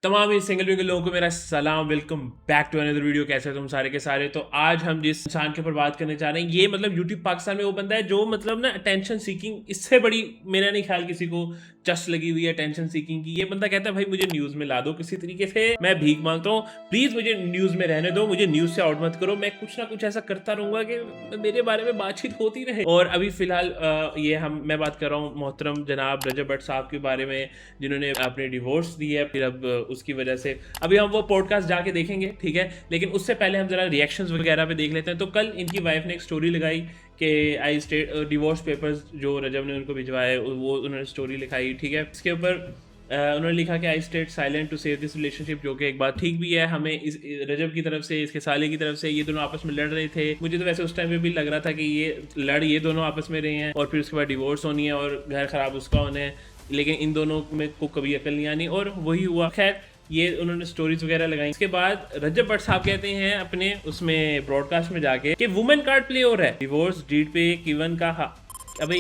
तमाम ही सिंगल विंगल लोगों को मेरा सलाम, welcome back to another video. कैसे हो तुम सारे के सारे। तो आज हम जिस इंसान के ऊपर बात करने जा रहे हैं, ये मतलब यूट्यूब पाकिस्तान में वो बंदा है जो मतलब ना अटेंशन सीकिंग, इससे बड़ी मेरा नहीं ख्याल किसी को चस्ट लगी हुई है अटेंशन सीकिंग की। ये बंदा कहता है भाई मुझे न्यूज में ला दो किसी तरीके से, मैं भीख मांगता हूँ, प्लीज मुझे न्यूज में रहने दो, मुझे न्यूज से आउट मत करो, मैं कुछ ना कुछ ऐसा करता रहूंगा कि मेरे बारे में बातचीत होती रहे। और अभी फिलहाल मैं बात कर रहा हूँ मोहतरम जनाब रजब भट्ट साहब के बारे में, जिन्होंने अपने डिवोर्स दी है। फिर अब उसकी वजह से अभी हम वो पॉडकास्ट जाके देखेंगे, ठीक है। लेकिन उससे पहले हम जरा रिएक्शंस वगैरह पे देख लेते हैं। तो कल इनकी वाइफ ने एक स्टोरी लगाई कि आई स्टेट डिवोर्स पेपर्स जो रजब ने उनको भिजवाए, वो उन्होंने स्टोरी लिखाई, ठीक है। इसके ऊपर उन्होंने लिखा कि I state silent to save this relationship, जो कि एक बात ठीक भी है। हमें इस रजब की तरफ से, इसके साले की तरफ से, ये दोनों आपस में लड़ रहे थे। मुझे तो वैसे उस टाइम पे भी लग रहा था कि ये दोनों आपस में रहे हैं और फिर उसके बाद डिवोर्स होनी है और घर खराब उसका होना है, लेकिन इन दोनों में को कभी अकल नहीं आनी और वही हुआ। खैर, ये उन्होंने स्टोरीज वगैरह लगाई। इसके बाद रजब भट्ट साहब कहते हैं अपने उसमें ब्रॉडकास्ट में जाके कि वुमेन कार्ड प्ले हो रहा है डिवोर्स डीड पे किवन का अबे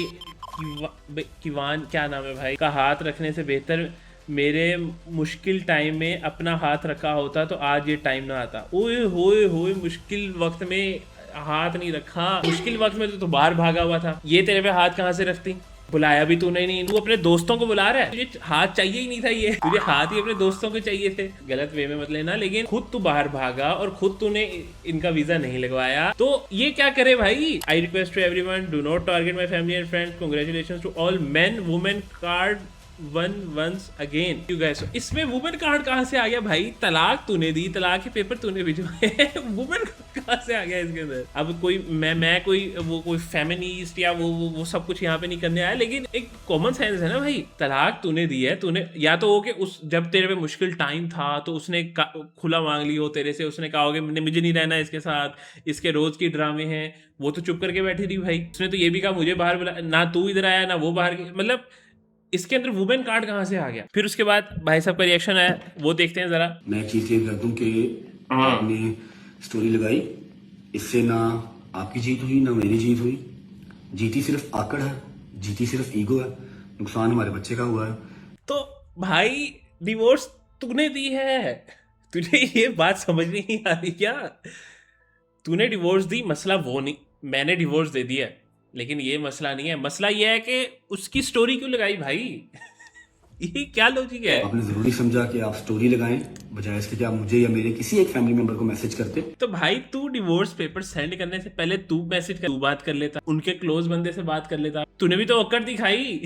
किवान क्या नाम है भाई का हाथ रखने से बेहतर मेरे मुश्किल टाइम में अपना हाथ रखा होता तो आज ये टाइम ना आता। ओए होए होए, मुश्किल वक्त में हाथ नहीं रखा, मुश्किल वक्त में तो तू बाहर भागा हुआ था, ये तेरे पे हाथ कहाँ से रखती। बुलाया भी तूने नहीं, तू अपने दोस्तों को बुला रहा है, तुझे हाथ चाहिए ही नहीं था, ये तुझे हाथ ही अपने दोस्तों को चाहिए थे। गलत वे में मत लेना, लेकिन खुद तू बाहर भागा और खुद तूने इनका वीजा नहीं लगवाया, तो ये क्या करे भाई। I request to everyone, do not target my family and friends, congratulations to all men women card won once again you guys. इसमें वुमेन कार्ड कहाँ से आ गया भाई? तलाक तूने दी, तलाक के पेपर तूने भिजवाए, वुमेन कहाँ से आ गया इसके अंदर? अब कोई मैं कोई फेमिनिस्ट या वो सब कुछ यहाँ पे नहीं करने आया, लेकिन एक कॉमन सेंस है ना भाई। तलाक तूने दी है, तूने या तो हो कि उस जब तेरे पे मुश्किल टाइम था तो उसने खुला मांग ली हो तेरे से, उसने कहा हो कि मुझे नहीं रहना इसके साथ, इसके रोज की ड्रामे हैं, वो तो चुप करके बैठी थी भाई। उसने तो ये भी कहा मुझे बाहर बुला, ना तू इधर आया ना वो बाहर, मतलब इसके अंदर वुमेन कार्ड कहाँ से आ गया? फिर उसके बाद भाई साहब का रिएक्शन आया, वो देखते हैं जरा। मैं चीज क्लियर कर दूं कि आपने स्टोरी लगाई, इससे ना आपकी जीत हुई ना मेरी जीत हुई। जीती सिर्फ आकड़ है, जीती सिर्फ ईगो है, नुकसान हमारे बच्चे का हुआ है। तो भाई डिवोर्स तूने दी है, तुझे ये बात समझ नहीं आ रही क्या? तूने डिवोर्स दी, मसला वो नहीं, मैंने डिवोर्स दे दिया, लेकिन ये मसला नहीं है। मसला ये है कि उसकी स्टोरी क्यों लगाई भाई? ये क्या लॉजिक है? आपने जरूरी समझा कि आप स्टोरी लगाएं बजाय इसके कि आप मुझे या मेरे किसी एक फैमिली मेंबर को मैसेज करते। तो भाई तू डिवोर्स पेपर सेंड करने से पहले तू मैसेज कर, तू बात कर लेता, उनके क्लोज बंदे से बात कर लेता, तूने भी तो अक्कड़ दिखाई।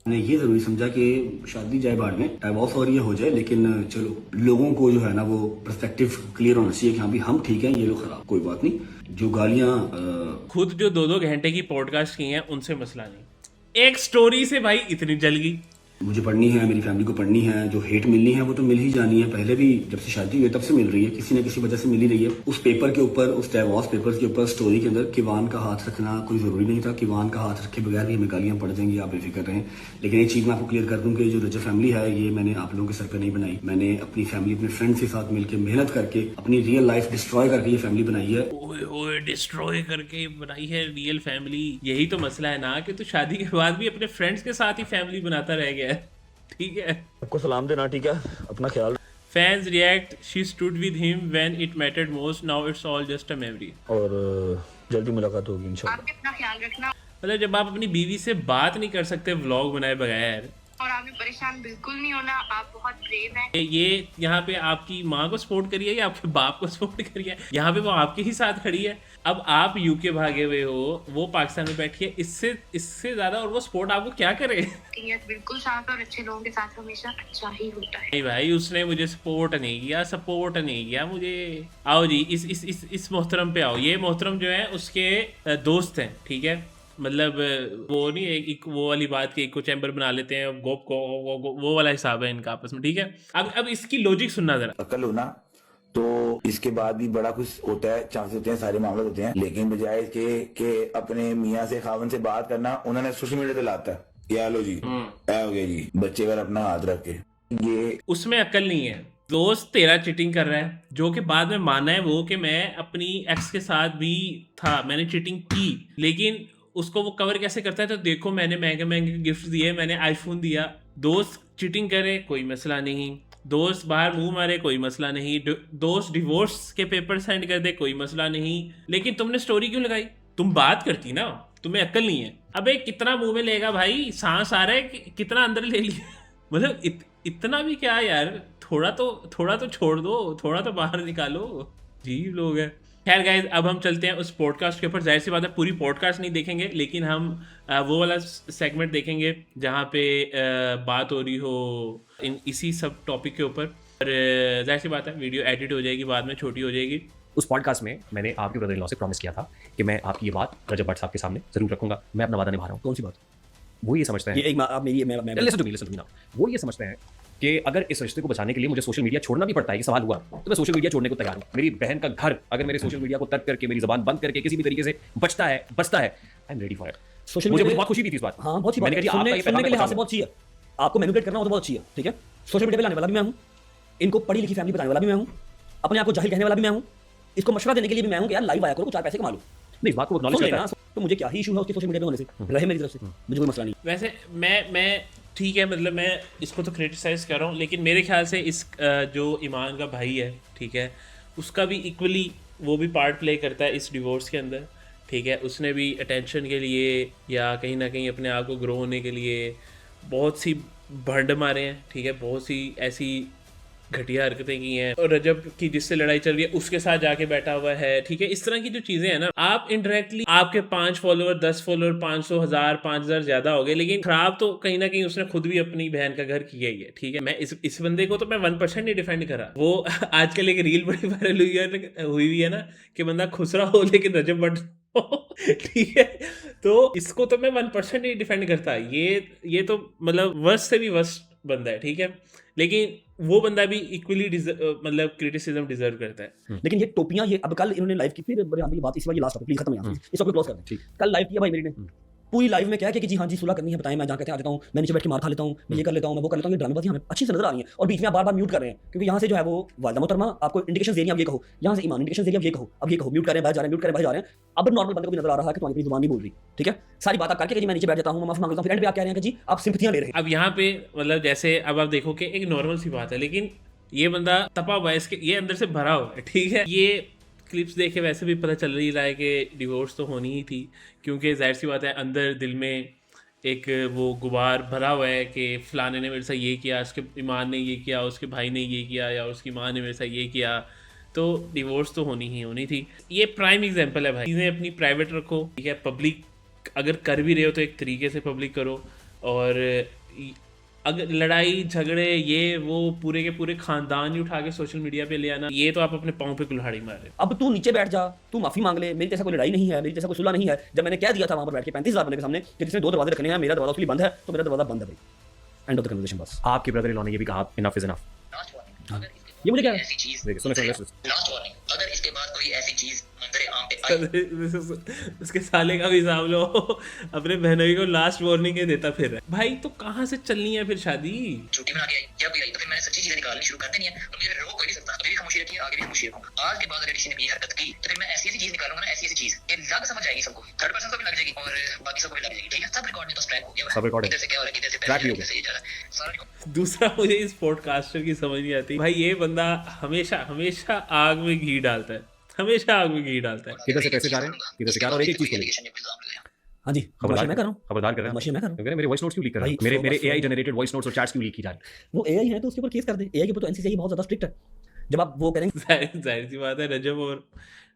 मैंने ये जरूरी समझा कि शादी जाए बाद में, डाइवोर्स और ये हो जाए, लेकिन चलो लोगों को जो है ना वो पर्सपेक्टिव क्लियर होना चाहिए कि हाँ भी हम ठीक हैं, ये लोग खराब, कोई बात नहीं। जो गालियां खुद जो 2-2 घंटे की पॉडकास्ट की हैं उनसे मसला नहीं, एक स्टोरी से भाई इतनी जल गई। मुझे पढ़नी है, मेरी फैमिली को पढ़नी है, जो हेट मिलनी है वो तो मिल ही जानी है, पहले भी जब से शादी हुई तब से मिल रही है, किसी न किसी वजह से मिल ही रही है। उस पेपर के ऊपर, उस डाइवोर्स पेपर के ऊपर स्टोरी के अंदर किवान का हाथ रखना कोई जरूरी नहीं था। किवान का हाथ रखे बगैर भी हमें गालियां पड़ जाएंगी, आप बेफिक्र रहें। लेकिन एक चीज मैं आपको क्लियर कर दूं कि जो रजब फैमिली है ये मैंने आप लोगों के सर पर नहीं बनाई, मैंने अपनी फैमिली, अपने फ्रेंड्स के साथ मिलकर मेहनत करके अपनी रियल लाइफ डिस्ट्रॉय करके ये फैमिली बनाई है। ओए ओए, डिस्ट्रॉय करके बनाई है रियल फैमिली। यही तो मसला है ना कि तू शादी के बाद भी अपने फ्रेंड्स के साथ ही फैमिली बनाता रह गया है, ठीक है। आपको सलाम देना, ठीक है, अपना ख्याल। Fans react, she stood with him when it mattered most, now it's all just a memory. और जल्दी मुलाकात होगी इंशाल्लाह। आप अपना ख्याल रखना। मतलब जब आप अपनी बीवी से बात नहीं कर सकते व्लॉग बनाए बगैर, और आपने परेशान बिल्कुल नहीं होना, आप बहुत ब्रेव हैं। ये यहाँ पे आपकी माँ को सपोर्ट करिए या आपके बाप को सपोर्ट करिए, यहाँ पे वो आपके ही साथ खड़ी है। अब आप यूके भागे हुए हो, वो पाकिस्तान में बैठी है, इससे ज्यादा और वो सपोर्ट आपको क्या करे? बिल्कुल शांत और अच्छे लोगों के साथ हमेशा अच्छा ही होता है। नहीं भाई, उसने मुझे सपोर्ट नहीं किया मुझे। आओ जी इस मोहतरम पे आओ। ये मोहतरम जो है उसके दोस्त हैं, ठीक है। मतलब वो नहीं एक वो वाली बात की इको चैम्बर बना लेते हैं, गोप को वो वाला हिसाब है इनका आपस में, ठीक है। अब इसकी लॉजिक सुनना जरा। अकल हो ना तो इसके बाद भी बड़ा कुछ होता है, चांसेस होते हैं, सारे मामले होते हैं, लेकिन बजाय इसके के अपने मियाँ से खावन से बात करना, उन्होंने सोशल मीडिया पे लाता है। या लो जी ऐ हो गया जी, बच्चे पर अपना हाथ रख के, ये उसमें अकल नहीं है। दोस्त तेरा चीटिंग कर रहा है, जो कि बाद में माना है वो कि मैं अपनी एक्स के साथ भी था, मैंने चीटिंग की, लेकिन उसको वो कवर कैसे करता है? तो देखो मैंने महंगे महंगे गिफ्ट दिए, मैंने आईफोन दिया। दोस्त चीटिंग करे कोई मसला नहीं, दोस्त बाहर मुंह मारे कोई मसला नहीं, दोस्त डिवोर्स के पेपर सेंड कर दे कोई मसला नहीं, लेकिन तुमने स्टोरी क्यों लगाई? तुम बात करती ना, तुम्हें अक्ल नहीं है। अबे कितना मुंह में लेगा भाई, सांस आ रहा है कितना अंदर ले लिया मतलब इतना भी क्या यार, थोड़ा तो छोड़ दो, थोड़ा तो बाहर निकालो। अजीब लोग हैं। खैर गाइस, अब हम चलते हैं उस पॉडकास्ट के ऊपर। जाहिर सी बात है पूरी पॉडकास्ट नहीं देखेंगे, लेकिन हम वो वाला सेगमेंट देखेंगे जहाँ पे बात हो रही हो इसी सब टॉपिक के ऊपर। और जाहिर सी बात है वीडियो एडिट हो जाएगी, बाद में छोटी हो जाएगी। उस पॉडकास्ट में मैंने आपके ब्रदर इन लॉ से प्रॉमिस किया था कि मैं आपकी ये बात रजब भट्ट साहब के सामने जरूर रखूंगा। मैं अपना वादा निभा रहा हूँ। कौन सी बात? वो ये समझते हैं, ये एक आप मेरी मैं लिसन टू मी ना, वो ये समझते हैं कि अगर इस रिश्ते को बचाने के लिए मुझे सोशल मीडिया छोड़ना भी पड़ता है, ये सवाल हुआ, तो मैं सोशल मीडिया छोड़ने को तैयार हूँ। मेरी बहन का घर अगर मेरे सोशल मीडिया को तर्क करके, मेरी जबान बंद करके किसी भी तरीके से बचता है, I am ready for it. Social मुझे मीडिया बहुत खुशी भी थी इस बात। हाँ, बहुत सी मैंने बात कहा जी, सुनने के लिहाज से बहुत अच्छी है। आपको मैनिपुलेट करना हो तो बहुत अच्छी है, ठीक है। सोशल मीडिया पे लाने वाला भी मैं हूँ, इनको पढ़ी लिखी फैमिली बताने वाला भी मैं हूँ, अपने आप को जाहिल कहने वाला भी मैं हूँ, इसको मशवरा देने के लिए भी मैं हूँ कि यार लाइव आया करो, 4 पैसे कमा लो। नहीं, इस बात को एक्नॉलेज करता है। तो मुझे क्या ही इशू है उसके सोशल मीडिया पे होने से, रहे मेरी तरफ से, मुझे कोई मसला नहीं। वैसे मैं ठीक है, मतलब मैं इसको तो क्रिटिसाइज कर रहा हूँ, लेकिन मेरे ख्याल से इस जो ईमान का भाई है, ठीक है, उसका भी इक्वली वो भी पार्ट प्ले करता है इस डिवोर्स के अंदर, ठीक है। उसने भी अटेंशन के लिए या कहीं ना कहीं अपने आप को ग्रो होने के लिए बहुत सी भंड मारे हैं, ठीक है, बहुत सी ऐसी घटिया हरकतें की हैं। और रजब की जिससे लड़ाई चल रही है उसके साथ जाके बैठा हुआ है, ठीक है। इस तरह की जो चीजें हैं ना, आप इनडायरेक्टली आपके 5 फॉलोअर 10 फॉलोअर 500 1000 5000 ज्यादा हो गए, लेकिन खराब तो कहीं ना कहीं उसने खुद भी अपनी बहन का घर किया ही है, ठीक है। मैं इस बंदे को तो मैं 1% नहीं डिफेंड करा। वो आजकल एक रील बड़ी वायरल हुई है ना कि बंदा खुसरा हो लेकिन रजब बट ठीक है, तो इसको तो मैं 1% नहीं डिफेंड करता। ये तो मतलब वर्स्ट से भी वर्स्ट बंदा है, ठीक है, लेकिन वो बंदा भी इक्वली मतलब क्रिटिसिज्म डिजर्व करता है। लेकिन ये टोपियां, ये अब कल इन्होंने लाइव की, फिर ये बात इस बार ये लास्ट टॉपिक प्लीज खत्म यहाँ से, इस टॉपिक क्लोज कर दें। कल लाइव किया भाई मेरी ने, पूरी लाइव में क्या है कि जी हाँ जी सुलह करनी है, बताएं, मैं जहाँ कहते आ जाता हूँ, मैं नीचे बैठ के मार खा लेता हूँ, मैं ये कर लेता हूँ, मैं वो कर लेता हूँ, ये ड्रामेबाजी हमें अच्छी से नजर आ रही है। और बीच में आप बार-बार म्यूट कर रहे हैं, क्योंकि यहाँ से जो है वो वालिदा मोहतरमा आपको इंडिकेशन दे रही है, अब ये कहो, यहाँ से ईमान इंडिकेशन दे रही है, अब ये कहो, अब ये कहो, म्यूट कर रहे हैं, बाहर जा रहे हैं, म्यूट कर रहे हैं, बाहर जा रहे हैं। अब नॉर्मल बंदे को भी नजर आ रहा है कि तुम्हारी अपनी जुबान नहीं बोल रही, ठीक है। सारी बात करके कि जी मैं नीचे बैठ जाता हूँ, मैं माफी मांग लेता हूँ, फिर एंड पे आप कह रहे हैं कि जी आप सिंपथियां ले रहे हैं। अब यहाँ पे मतलब जैसे अब आप देखो कि एक नॉर्मल सी बात है, लेकिन ये बंदा तपा हुआ है, इसके ये अंदर से भरा हुआ है, ठीक है। ये क्लिप्स देख के वैसे भी पता चल रही है कि डिवोर्स तो होनी ही थी, क्योंकि जाहिर सी बात है अंदर दिल में एक वो गुबार भरा हुआ है कि फलाने ने मेरे साथ ये किया, उसके ईमान ने ये किया, उसके भाई ने ये किया, या उसकी माँ ने मेरे साथ ये किया, तो डिवोर्स तो होनी ही होनी थी। ये प्राइम एग्जांपल है भाई। चीज़ें अपनी प्राइवेट रखो, ठीक है, पब्लिक अगर कर भी रहे हो तो एक तरीके से पब्लिक करो। और अगर लड़ाई झगड़े ये वो पूरे के पूरे खानदान ही उठा के सोशल मीडिया पे ले आना, ये तो आप अपने पाँव पे कुल्हाड़ी मार रहे हो। अब तू नीचे बैठ जा, तू माफी मांग ले, मेरी जैसा कोई लड़ाई नहीं है, मेरी जैसा कोई सुलह नहीं है। जब मैंने कह दिया था वहां पर बैठ के 35,000 बंदे के सामने कि जिसने 2 दरवाजे रखने हैं, मेरा दरवाजा उसके लिए बंद है, तो मेरा दरवाजा बंद है भाई। एंड ऑफ द कन्वर्सेशन बस। आपके ब्रदर इन लॉ ने ये भी कहा इनफ इज इनफ। ये मुझे क्या है? ऐसी चीज, सुनो लास्ट वार्निंग, अगर इसके बाद कोई ऐसी चीज मंजर आम पे आई, उसके साले का भी हिसाब लो, अपने बहनों को लास्ट वार्निंग के देता फिर है भाई। तो कहाँ से चलनी है फिर शादी? छुट्टी बना के आई, जब भी आई तो फिर मैंने सच्ची चीजें निकालनी शुरू कर देनी है, तो मुझे रोक कोई नहीं सकता। अभी भी खामोशी रखी है, आगे भी खामोशी रखूंगा। आज के बाद अगर किसी ने ये हरकत की तो फिर मैं ऐसी चीज निकालूंगा ना, ऐसी चीज ये लग समझ आएगी सबको, थर्ड पर्सन को भी लग जाएगी और बाकी सबको भी लग जाएगी, ठीक है। सब रिकॉर्ड में तो स्ट्रैक हो गया, सब रिकॉर्ड है, इधर से क्या हो रहा है, किधर से ट्रैक भी हो पैसे, ये जा रहा है सारा रिकॉर्ड। दूसरा मुझे इस पॉडकास्टर की समझ नहीं आती भाई, ये बंदा हमेशा आग में घी डालता है, हमेशा आग में घी डालता है। किधर से पैसे जा रहे हैं, किधर से क्या, और एक चीज को लेकर हाँ जी, खबरदार मैं कर रहा हूँ, खबरदार कर रहा मशीन मैं कर रहा हूँ। क्योंकि मेरे वॉइस नोट्स क्यों लीक कर रहे हैं, मेरे एआई जनरेटेड वॉइस नोट्स और चैट्स क्यों लीक की जा रही है? वो एआई है तो उसके ऊपर केस कर दे। एआई के ऊपर तो एनसीसीआई बहुत ज्यादा स्ट्रिक्ट है। जब आप वो करेंगे, जाहिर सी बात है रजब और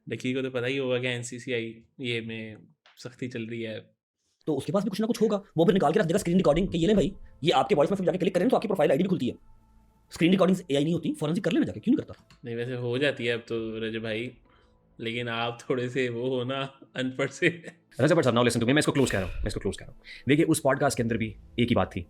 डकी को तो पता ही होगा कि एनसीसीआई ये में सख्ती चल रही है, तो उसके पास भी कुछ ना कुछ होगा। वो फिर निकाल के रख देगा स्क्रीन रिकॉर्डिंग कि ये ले भाई, ये आपके वॉइस में फिर जाके क्लिक करें तो आपकी प्रोफाइल आईडी भी खुलती है। स्क्रीन रिकॉर्डिंग एआई नहीं होती, फॉरेंसिक कर लेना जाके, क्यों नहीं करता? नहीं वैसे हो जाती है अब तो रजब भाई, लेकिन आप थोड़े से वो हो ना अनपढ़ से। रजब भट्ट साहब, नाउ लिसन टू मी, मैं इसको क्लोज कर रहा हूँ। देखिए उस पॉडकास्ट के अंदर भी एक ही बात थी,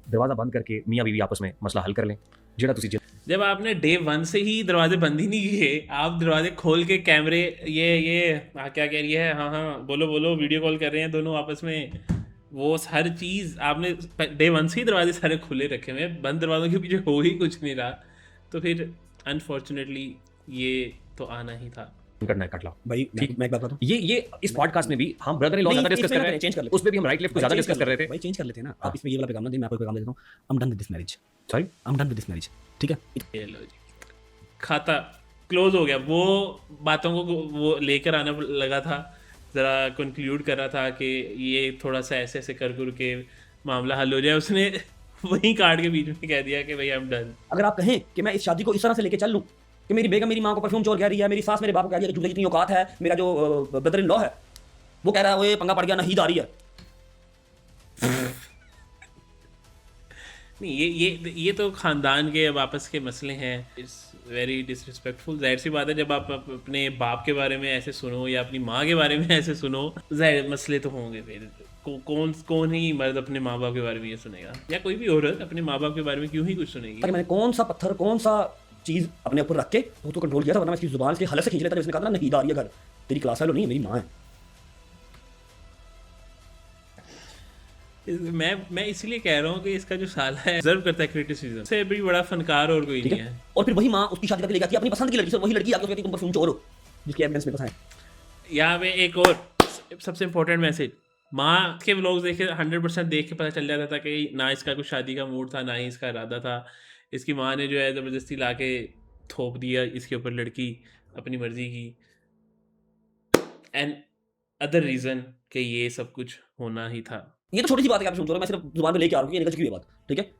दरवाजा बंद करके मियाँ बीवी आपस में मसला हल कर लें। जेड़ा तुसी जब आपने डे 1 से ही दरवाजे बंद ही नहीं किए, आप दरवाजे खोल के कैमरे ये क्या कह रही है, हाँ बोलो वीडियो कॉल कर रहे हैं दोनों आपस में, वो हर चीज़ आपने डे 1 से ही दरवाजे सारे खुले रखे हुए हैं, बंद दरवाजों के पीछे हो ही कुछ नहीं रहा, तो फिर अनफॉर्चुनेटली ये तो आना ही था। करना है कट लाओ। भाई मैं एक बात बताऊं, ये इस पॉडकास्ट में भी हम ब्रदर इन लॉ ज्यादा डिस्कस कर रहे हैं, चेंज कर लेते उस पे भी हम राइट लेफ्ट को ज्यादा डिस्कस कर रहे थे। भाई चेंज कर लेते हैं ना। आप इसमें ये वाला पैगाम ना दें, मैं आपको पैगाम दे देता हूं। I am done with this marriage, sorry I am done with this marriage, ठीक है। ये लो जी, खाता क्लोज हो गया। वो बातों को वो लेकर आना लगा था, ज़रा कंक्लूड कर रहा था कि ये थोड़ा सा ऐसे ऐसे कर के मामला हल हो जाए, उसने वहीं काट के बीच में कह दिया कि भाई आई एम डन। अगर आप कहें कि मैं इस शादी को इस तरह से लेके चल लूं कि मेरी बेगम मेरी मां को परफ्यूम चोर कह रही है, मेरी सास मेरे बाप को कह रही है कि जूते जितनी औकात है, मेरा जो ब्रदर इन लॉ है वो कह रहा है वो ये पंगा पड़ गया, नहीद आ रही है। नहीं, ये तो खानदान के अब आपस के मसले हैं। It's very disrespectful. जाहिर सी बात है, जब आप अपने बाप के बारे में ऐसे सुनो या अपनी माँ के बारे में ऐसे सुनो, जाहिर मसले तो होंगे। फिर कौन ही मर्द अपने माँ बाप के बारे में ये सुनेगा, या कोई भी औरत अपने माँ बाप के बारे में क्यों ही कुछ सुनेगी। अरे मैंने कौन सा पत्थर, कौन सा चीज अपने ऊपर रख के तो कंट्रोल किया था, वरना मैं इसकी जुबान से हलक से खींच लेता। इसने कहा था ना नहीद आ रही है घर, तेरी क्लास वालों नहीं, मेरी माँ है। मैं इसलिए कह रहा हूँ कि इसका जो साला है डिजर्व करता है क्रिटिसिज्म से भी बड़ा फनकार और कोई नहीं है। और फिर वही माँ उसकी शादी करके लेकर आती है अपनी पसंद की लड़की से, वही लड़की आके कहती है तुम परफ्यूम चोर हो, जिसकी एविडेंस मेरे पास है। यहाँ पे एक और सबसे इम्पोर्टेंट मैसेज, माँ के व्लॉग्स देखे 100% देख के पता चल जाता था कि ना इसका कुछ शादी का मूड था, ना ही इसका इरादा था। इसकी माँ ने जो है ज़बरदस्ती ला के थोप दिया इसके ऊपर लड़की अपनी मर्जी की, एंड अदर रीज़न कि ये सब कुछ होना ही था। ये तो छोटी सी बात है, आप सुन रहे हो, मैं सिर्फ जुबान पे लेके आ रहा हूँ, ये निकल चुकी है बात, ठीक है।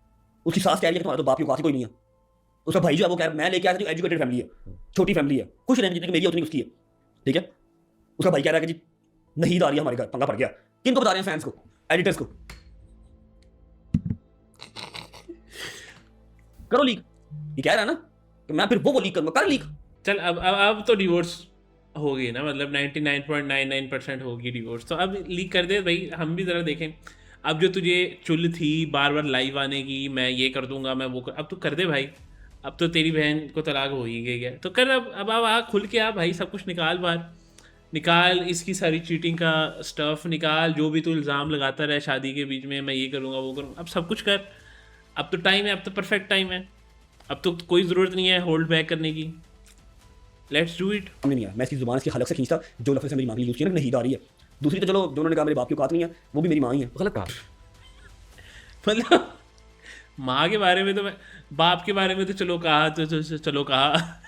उसकी सास कह रही है कि तुम्हारा तो बाप की औकात ही कोई नहीं है। उसका भाई जो है वो कह रहा है मैं लेके आया था, जो एजुकेटेड फैमिली है, छोटी फैमिली है, खुश रहने जितनी मेरी उतनी उसकी है, ठीक है। उसका भाई कह रहा है कि जी नहीद आ रही है हमारे घर, पंगा पड़ गया। किनको बता रहे हैं? फैंस को, एडिटर्स को। करो लीक, ये कह रहा है ना कि मैं फिर वो लीक करूंगा, कर लीक। चल अब तो डिवोर्स होगी ना, मतलब 99.99% होगी डिवोर्स, तो अब लीक कर दे भाई, हम भी ज़रा देखें। अब जो तुझे चुल थी बार बार लाइव आने की, मैं ये कर दूंगा, मैं वो कर, अब तो कर दे भाई। अब तो तेरी बहन को तलाक हो ही गई है, तो कर अब आ खुल के आ भाई, सब कुछ निकाल बाहर, निकाल इसकी सारी चीटिंग का स्टफ़ निकाल, जो भी तू इल्ज़ाम लगाता रहे शादी के बीच में, मैं ये करूँगा वो करूँगा, अब सब कुछ कर। अब तो टाइम है, अब तो परफेक्ट टाइम है, अब तो कोई ज़रूरत नहीं है होल्ड बैक करने की। Let's do it. नहीं है, मैं इसकी जुबान इसकी हलक से खींचता, जो लफ्ज़ से मेरी माँ की यूज़ किया ना, नहीद आ रही है। दूसरी तो चलो, जो उन्होंने कहा मेरे बाप की औकात नहीं है, वो भी मेरी माँ ही है, गलत कहा। मतलब माँ के बारे में तो मैं, बाप के बारे में तो चलो कहा, तो चलो कहा।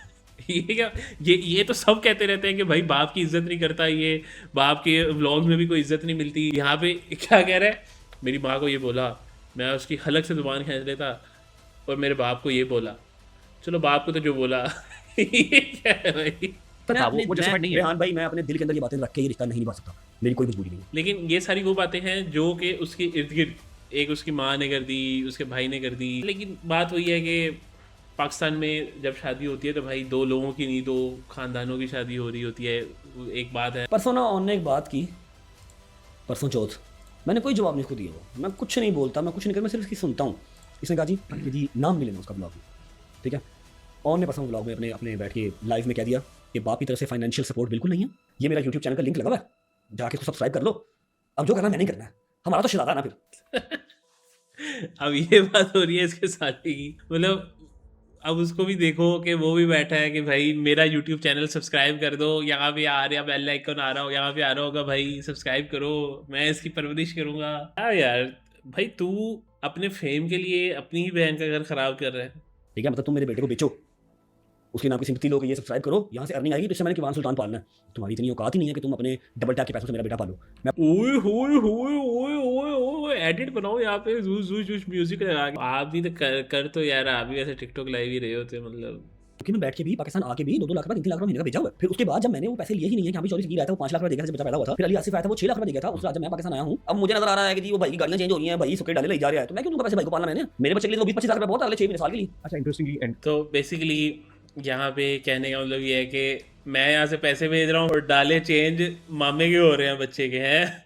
ये क्या, ये तो सब कहते रहते हैं कि भाई बाप की इज्जत नहीं करता, ये बाप के व्लॉग्स में भी कोई इज्जत नहीं मिलती। यहाँ पे क्या कह रहा है, मेरी माँ को ये बोला, मैं उसकी हलक से जुबान खींच लेता, और मेरे बाप को ये बोला। चलो बाप को तो जो बोला ये क्या है भाई। वो जैसे नहीं है रेहान भाई, मैं अपने दिल के अंदर ये बातें रख के ये रिश्ता नहीं निभा सकता, मेरी कोई मजबूरी नहीं है। लेकिन ये सारी वो बातें हैं जो कि उसके इर्द गिर्द, एक उसकी माँ ने कर दी, उसके भाई ने कर दी। लेकिन बात वही है कि पाकिस्तान में जब शादी होती है तो भाई दो लोगों की नहीं, दो खानदानों की शादी हो रही होती है। एक बात है, परसों ना ऑन ने एक बात की, परसों चौथ, मैंने कोई जवाब नहीं उसको दिया, वो मैं कुछ नहीं बोलता, मैं कुछ नहीं कर, मैं सिर्फ इसकी सुनता हूँ। इसने कहा जी नाम नहीं लेना उसका ब्लॉग में, ठीक है। ऑन ने परसों ब्लॉग में अपने बैठ के लाइव में कह दिया कि बाप की तरफ से फाइनेंशियल सपोर्ट बिल्कुल नहीं है। ये मेरा यूट्यूब चैनल का लिंक लगा हुआ है, जाके उसको सब्सक्राइब कर लो। अब जो करना मैंने करना है, हमारा तो शरारा ना फिर। अब ये बात हो रही है इसके साथी की, मतलब अब उसको भी देखो कि वो भी बैठा है कि भाई मेरा यूट्यूब चैनल सब्सक्राइब कर दो, यहाँ पे आ रहा है बेल आइकन आ रहा हो, यहाँ पे आ रहा होगा भाई सब्सक्राइब करो, मैं इसकी परवरिश करूँगा। हाँ यार भाई, तू अपने फेम के लिए अपनी ही बहन का घर खराब कर रहा है, ठीक है। मतलब तुम मेरे बेटे को बेचो, उसके नाम की सिंपैथी लो कि ये सब्सक्राइब करो, यहाँ से अर्निंग आएगी, तो इससे मैंने किवान सुल्तान पालना है। तुम्हारी इतनी औकात ही नहीं है कि तुम अपने डबल टैप के पैसों से मेरा बेटा पालो। मैं ओए होए होए होए होए होए एडिट बनाओ यहाँ पे, जूस जूस जूस म्यूजिक लगा के। आप भी तो कर तो यार, आप भी वैसे टिकटॉक लाइव ही रहे होते, मतलब क्योंकि मैं बैठ के भी पाकिस्तान आके भी 2-2 लाख रुपए 3 लाख रुपए महीने का भेजा हुआ है। फिर उसके बाद जब मैंने वो पैसे लिए ही नहीं है कि हम भी चोरी की रहा था, वो 5 लाख रुपए देगा, बच्चा पैदा हुआ था। फिर अली आसिफ आया था, वो 6 लाख रुपए देगा था। उस रात जब मैं पाकिस्तान आया हूँ, अब मुझे नजर आ रहा है कि जी वो भाई की गाड़ियां चेंज हो रही हैं, भाई सुके डाले ले जा रहा है, तो मैं क्यों दूंगा पैसे भाई को पालना मैंने? मेरे बच्चे के लिए तो 20-25 लाख रुपए बहुत है अगले 6 साल के लिए। अच्छा इंटरेस्टिंगली एंड तो बेसिकली यहाँ पे कहने का मतलब ये है कि मैं यहाँ से पैसे भेज रहा हूँ और डाले चेंज मामे के हो रहे हैं, बच्चे के हैं।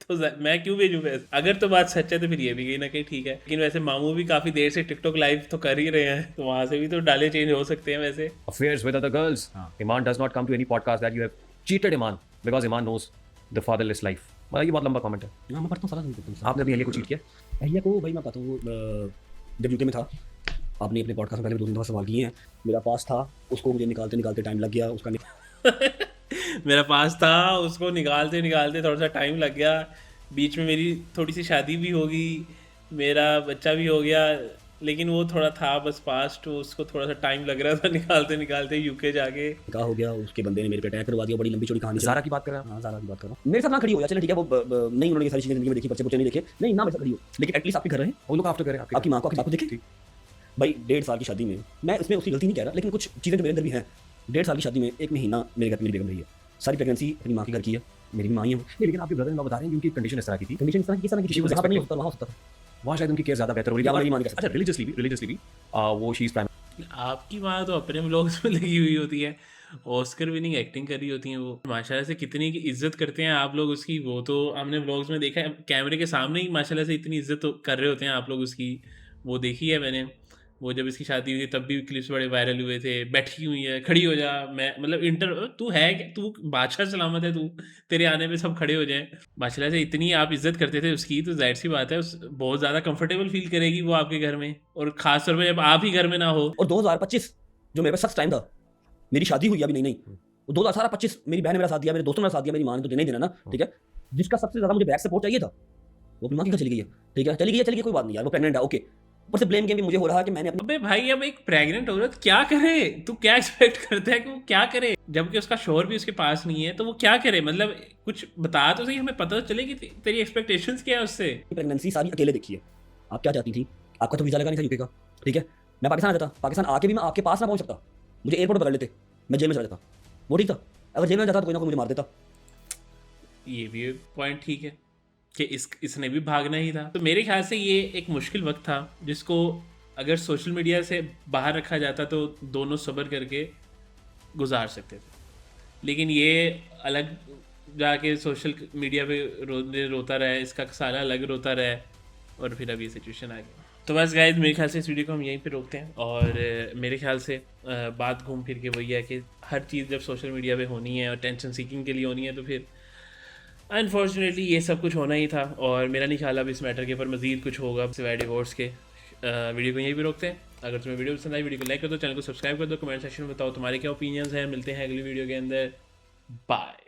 तो मैं क्यों भेजूँ पैसे? अगर तो बात सच है तो फिर ये भी कहीं ना कहीं ठीक है। लेकिन वैसे मामू भी काफ़ी देर से टिकटॉक लाइव तो कर ही रहे हैं, तो वहाँ से भी तो डाले चेंज हो सकते हैं वैसे। affairs with other girls. Iman does not come to any podcast that you have cheated Iman because Iman knows the fatherless life. मतलब ये बहुत लंबा कमेंट है। हाँ, मैं पढ़ता हूँ सारा। आपने अपनी अहलिया को चीट किया? अहलिया को भाई मैं बताता हूँ, जब यूके में था, आपने अपने पॉडकास्ट में पहले 2-3 दफ़ा सवाल किए हैं, मेरा पास था, उसको मुझे निकालते निकालते टाइम लग गया, उसका मेरा पास था, उसको निकालते निकालते थोड़ा सा टाइम लग गया। बीच में मेरी थोड़ी सी शादी भी होगी, मेरा बच्चा भी हो गया, लेकिन वो थोड़ा था बस पास्ट, तो उसको थोड़ा सा टाइम लग रहा था निकालते निकालते यूके जाके। क्या हो गया, उसके बंदे ने मेरे पे अटैक करवा दिया, बड़ी लंबी चौड़ी कहानी चली। ज़ारा की बात कर रहे हैं आप? हाँ, ज़ारा की बात कर रहा हूँ। मेरे साथ ना खड़ी हो जाए, चलो ठीक है, वो नहीं उन्होंने ये सारी चीज़ें जिंदगी में देखी, बच्चे नहीं देखे, नहीं ना मेरे साथ खड़ी हो, लेकिन एटलीस्ट आपके घर रहे, वो लोग आफ्टर करें आपकी माँ को, आपकी बाप को देखे। भाई 1.5 साल की शादी में, मैं इसमें उसकी गलती नहीं कह रहा, लेकिन कुछ चीज़ें जो मेरे अंदर भी हैं। 1.5 साल की शादी में 1 महीना मेरे घर पे मेरी बेगम रही है, सारी प्रेगनेंसी अपनी माँ के घर की है, मेरी भी माँ ही है वो। नहीं, लेकिन आपके ब्रदर इन लॉ बता रहे हैं कि उनकी कंडीशन इस तरह की थी, कंडीशन इस तरह की, किस तरह की She was जहाँ पर नहीं expecting. होता वहाँ हो सकता था। वहाँ शायद उनकी केयर ज़्यादा बेहतर हो रही या है। मेरी माँ नहीं कर अच्छा, रिलीजियसली भी वो शी इज़ प्राइम। आपकी माँ तो अपने व्लॉग्स में लगी हुई होती है, ऑस्कर विनिंग एक्टिंग कर रही होती हैं वो, माशाल्लाह से कितनी की इज्जत करते हैं आप लोग उसकी। वो तो हमने व्लॉग्स में देखा है, कैमरे के सामने ही माशाल्लाह से इतनी इज्जत कर रहे होते हैं आप लोग उसकी, वो देखी है मैंने। वो जब इसकी शादी हुई थी तब भी क्लिप्स बड़े वायरल हुए थे, बैठी हुई है, खड़ी हो जा, मैं मतलब तू है क्या, तू बादशाह सलामत है, तू तेरे आने पे सब खड़े हो जाएं। माशाल्लाह से इतनी आप इज्जत करते थे उसकी, तो जाहिर सी बात है बहुत ज़्यादा कंफर्टेबल फील करेगी वो आपके घर में, और खास तौर पे जब आप ही घर में ना हो। और 2025 जो मेरे पास सख्त टाइम था, मेरी शादी हुई अभी नहीं नहीं, वो 2018-25 मेरी बहन ने मेरा साथ दिया, मेरे दोस्तों ने मेरा साथ दिया, मेरी माँ ने तो देना ही देना ना, ठीक है। जिसका सबसे ज़्यादा मुझे बैक सपोर्ट चाहिए था, वो अपनी माँ के घर चली गई है, ठीक है, चली गई, कोई बात नहीं यार, वो प्रेग्नेंट है, ओके। ऊपर से ब्लेम गेम भी मुझे हो रहा है कि मैंने अपनी अबे भाई, अब एक प्रेग्नेंट औरत क्या करे, तू क्या एक्सपेक्ट करता है कि वो क्या करे, जबकि उसका शोहर भी उसके पास नहीं है, तो वो क्या करे, मतलब कुछ बता तो सही, हमें पता तो चले कि तेरी एक्सपेक्टेशंस क्या है उससे। प्रेगनेंसी सारी अकेले देखी है। आप क्या चाहती थी, आपका तो वीज़ा लगा नहीं था यूके का, ठीक है, मैं पाकिस्तान आ जाता, पाकिस्तान आके भी मैं आपके पास ना पहुंच सकता, मुझे एयरपोर्ट पकड़ लेते, मैं जेल में चला जाता, वो ठीक था। अगर जेल में जाता तो कोई ना कोई मुझे मार देता। ये भी पॉइंट ठीक है कि इसने भी भागना ही था। तो मेरे ख्याल से ये एक मुश्किल वक्त था जिसको अगर सोशल मीडिया से बाहर रखा जाता तो दोनों सब्र करके गुजार सकते थे, लेकिन ये अलग जाके सोशल मीडिया पे रोता रहा, इसका साला अलग रोता रहा, और फिर अब ये सिचुएशन आ गई। तो बस गाइस, मेरे ख्याल से इस वीडियो को हम यहीं पे रोकते हैं, और मेरे ख्याल से बात घूम फिर के वही है कि हर चीज़ जब सोशल मीडिया पे होनी है और टेंशन सीकिंग के लिए होनी है, तो फिर अनफॉर्चुनेटली ये सब कुछ होना ही था। और मेरा नहीं ख्याल अब इस मैटर के ऊपर मजीद कुछ होगा सिवाय डिवोर्स के। वीडियो को यहीं भी रोकते हैं। अगर तुम्हें वीडियो पसंद आई, वीडियो को लाइक कर दो, चैनल को सब्सक्राइब कर दो, कमेंट सेक्शन में बताओ तुम्हारे क्या ओपिनियंस हैं। मिलते हैं अगली वीडियो के अंदर, बाय।